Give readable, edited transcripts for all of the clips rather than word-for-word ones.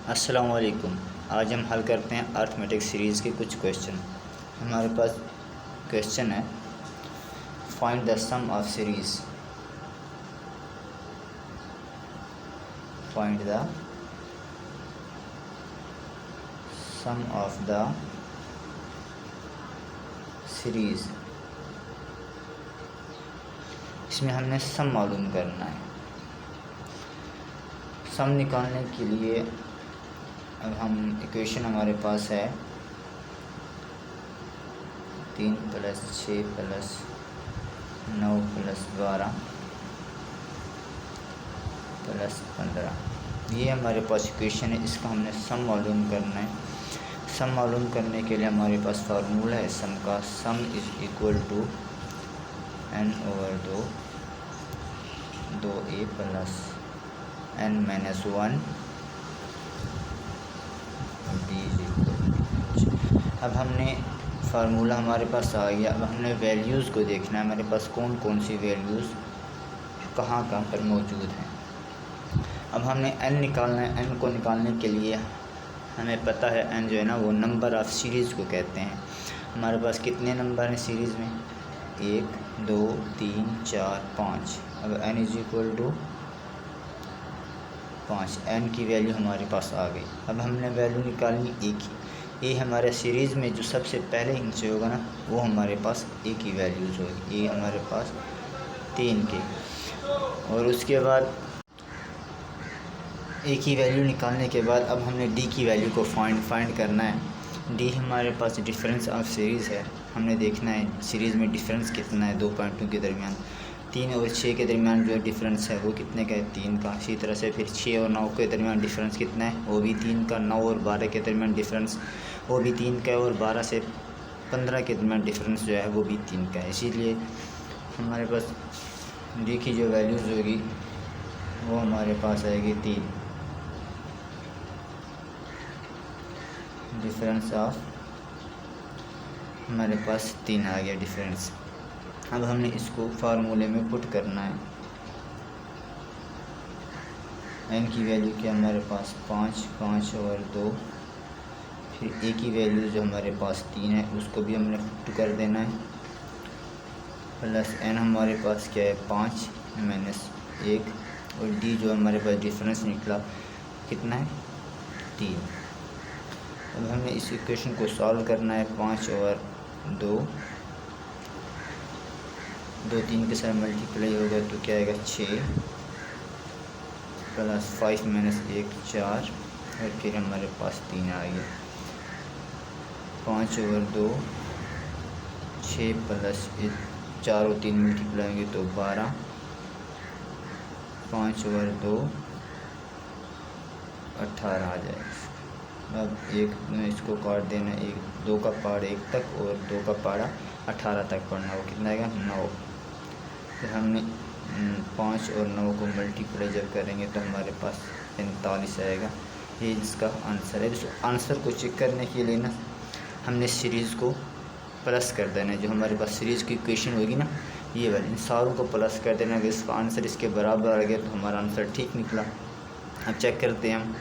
अस्सलाम वालेकुम। आज हम हल करते हैं अर्थमेटिक सीरीज़ के कुछ क्वेश्चन। हमारे पास क्वेश्चन है, find the sum of series. Find the sum of the series. इसमें हमने सम मालूम करना है। सम निकालने के लिए अब हम इक्वेशन हमारे पास है 3 + 6 + 9 + 12 + 15। ये हमारे पास इक्वेशन है। इसका हमने सम मालूम करना है। सम मालूम करने के लिए हमारे पास फार्मूला है सम का। Sum is equal to n/2 2a + n - 1 d। अब हमने फार्मूला हमारे पास आ गया। अब हमने वैल्यूज़ को देखना है, हमारे पास कौन कौन सी वैल्यूज़ कहाँ कहाँ पर मौजूद हैं। अब हमने n निकालना है। n को निकालने के लिए हमें पता है n जो है ना वो नंबर ऑफ़ सीरीज़ को कहते हैं। हमारे पास कितने नंबर हैं सीरीज़ में? 1 2 3 4 5। अब n = 5। n की वैल्यू हमारे पास आ गई। अब हमने वैल्यू निकालनी a की। a हमारे सीरीज़ में जो सबसे पहले हिस्से होगा ना वो हमारे पास a की वैल्यूज़ होगी। a हमारे पास 3 के। और उसके बाद a की वैल्यू निकालने के बाद अब हमने d की वैल्यू को फाइंड करना है। d हमारे पास डिफरेंस ऑफ सीरीज़ है। हमने देखना है सीरीज़ में डिफरेंस कितना है दो पॉइंटों के दरमियान। 3 और 6 के दरमियान जो डिफरेंस है वो कितने का है? 3 का। इसी तरह से फिर 6 और 9 के दरमियान डिफरेंस कितना है? वो भी 3 का। 9 और 12 के दरमियान डिफरेंस वो भी 3 का है। और 12 से 15 के दरमियान डिफरेंस जो है वो भी 3 का है। इसीलिए हमारे पास डी की जो वैल्यूज़ होगी वो हमारे पास आएगी 3। डिफरेंस ऑफ हमारे पास 3 आ गया डिफरेंस। अब हमने इसको फार्मूले में पुट करना है। n की वैल्यू क्या हमारे पास? 5 5 और 2। फिर a की वैल्यू जो हमारे पास 3 है उसको भी हमने पुट कर देना है। प्लस n हमारे पास क्या है? 5 - 1। और d जो हमारे पास डिफरेंस निकला कितना है? 3। अब हमें इस इक्वेशन को सॉल्व करना है। 5 और 2 3 के साथ मल्टीप्लाई होगा तो क्या आएगा? 6 + 5 - 1 4। और फिर हमारे पास 3 आ गया। 5 और 2 6 + 4 और 3 मल्टीप्लाई होंगे तो 12। 5 और 2 18 आ जाएगा। अब एक इसको काट देना। 2 का पार्ट 1 तक और 2 का पार्ट 18 तक पढ़ना। वो कितना आएगा? 9। फिर हमने 5 और 9 को मल्टीप्लाई जब करेंगे तो हमारे पास 45 आएगा। ये इसका आंसर है। इस आंसर को चेक करने के लिए ना हमने सीरीज़ को प्लस कर देना है। जो हमारे पास सीरीज़ की इक्वेशन होगी ना ये वाली, इन सारों को प्लस कर देना। अगर इसका आंसर इसके बराबर आ गया तो हमारा आंसर ठीक निकला। अब चेक करते हैं हम।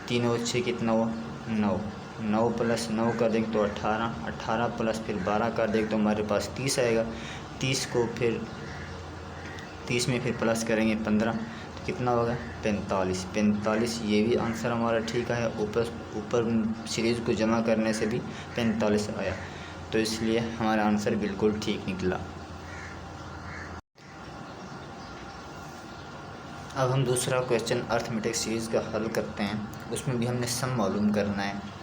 3 और 6 कितना हुआ? 9। 9 + 9 कर देंगे तो 18। 18 प्लस फिर 12 कर देंगे तो हमारे पास 30 आएगा। 30 को फिर 30 में फिर प्लस करेंगे 15 तो कितना होगा? 45। 45 ये भी आंसर हमारा ठीक आया। ऊपर सीरीज़ को जमा करने से भी 45 आया। तो इसलिए हमारा आंसर बिल्कुल ठीक निकला। अब हम दूसरा क्वेश्चन अर्थमेटिक सीरीज़ का हल करते हैं। उसमें भी हमने सम मालूम करना है।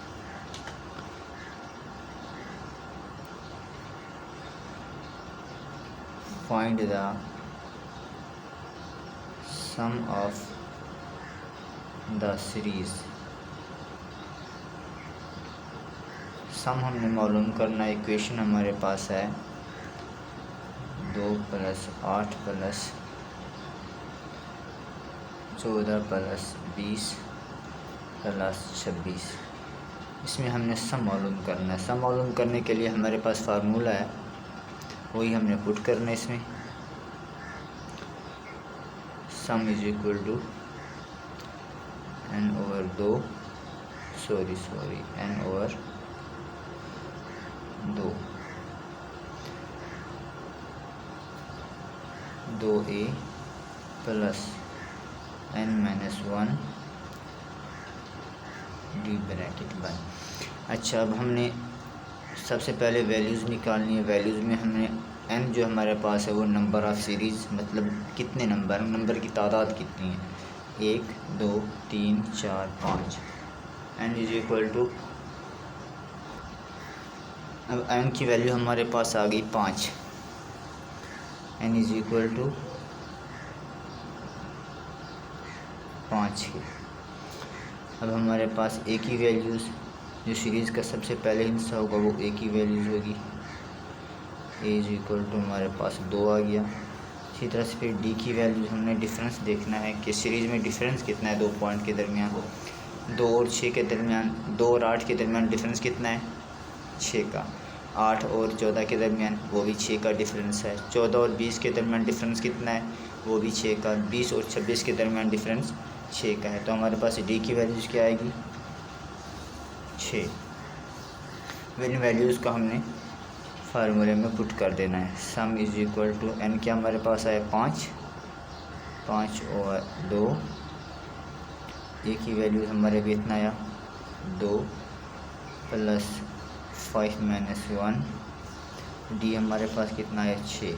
Find the sum of the series. Sum हमने मालूम करना है। इक्वेशन हमारे पास है 2 + 8 + 14 + 20 + 26। इसमें हमने सम मालूम करना है। सम मालूम करने के लिए हमारे पास फार्मूला है, वही हमने पुट करना है इसमें। Sum is equal to n over 2 sorry n over 2a plus n minus 1 d bracket बंद। अच्छा, अब हमने सबसे पहले वैल्यूज़ निकालनी है। वैल्यूज़ में हमने n जो हमारे पास है वो नंबर ऑफ़ सीरीज़, मतलब कितने नंबर की तादाद कितनी है, 1 2 3 4 5। n इज इक्वल टू, अब n की वैल्यू हमारे पास आ गई 5। n इज इक्वल टू 5 है। अब हमारे पास a की वैल्यूज़, जो सीरीज़ का सबसे पहले हिस्सा होगा वो a की वैल्यूज़ होगी। a इज इक्वल टू हमारे पास 2 आ गया। इसी तरह से फिर d की वैल्यूज़, हमने डिफरेंस देखना है कि सीरीज़ में डिफरेंस कितना है 2 पॉइंट के दरमियान। 2 और 6 के दरमियान, 2 और 8 के दरमियान डिफरेंस कितना है, 6 का। 8 और 14 के दरमियान, वो भी 6 का डिफरेंस है। 14 और 20 के दरमियान डिफरेंस कितना है, वो भी 6 का। 20 और 26 के दरमियान डिफरेंस 6 का है। तो हमारे पास डी की वैल्यूज़ क्या आएगी, 6। इन वैल्यूज़ का हमने फार्मूले में पुट कर देना है। Sum is equal to n क्या हमारे पास आया 5 और 2। a की वैल्यू हमारे भी इतना आया 2 प्लस 5 माइनस 1। डी हमारे पास कितना है 6।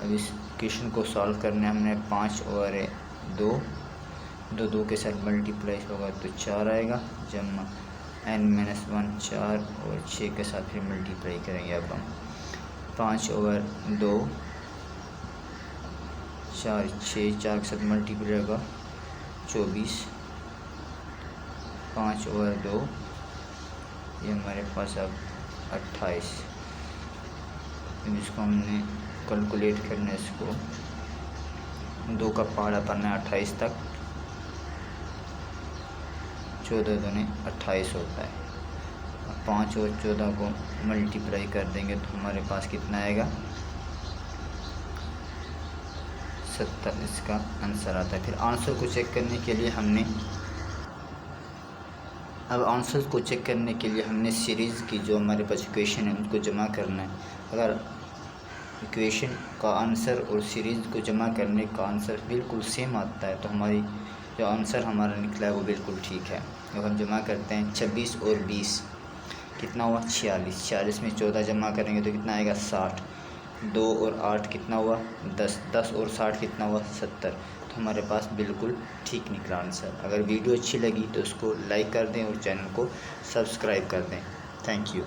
अब इस क्वेश्चन को सॉल्व करने हमने 5 और 2 के साथ मल्टीप्लाई होगा तो 4 आएगा, जमा n माइनस 1 4 और 6 के साथ फिर मल्टीप्लाई करेंगे। अब हम 5 ओवर 2 4 के साथ मल्टीप्लाई होगा 24। 5 ओवर 2 ये हमारे पास अब 28। इसको हमने कैलकुलेट करना है, इसको 2 का पहाड़ा पड़ना है 28 तक। 14 दूनी 28 होता है। 5 और 14 को मल्टीप्लाई कर देंगे तो हमारे पास कितना आएगा, 70 इसका आंसर आता है। फिर आंसर को चेक करने के लिए हमने, अब आंसर को चेक करने के लिए हमने सीरीज़ की जो हमारे पास इक्वेशन है उनको जमा करना है। अगर इक्वेशन का आंसर और सीरीज़ को जमा करने का आंसर बिल्कुल सेम आता है तो हमारी जो आंसर हमारा निकला है वो बिल्कुल ठीक है। अब हम जमा करते हैं 26 और 20 कितना हुआ 46। 46 में 14 जमा करेंगे तो कितना आएगा 60। 2 और 8 कितना हुआ 10। 10 और 60 कितना हुआ 70। तो हमारे पास बिल्कुल ठीक निकला आंसर। अगर वीडियो अच्छी लगी तो उसको लाइक कर दें और चैनल को सब्सक्राइब कर दें। Thank you.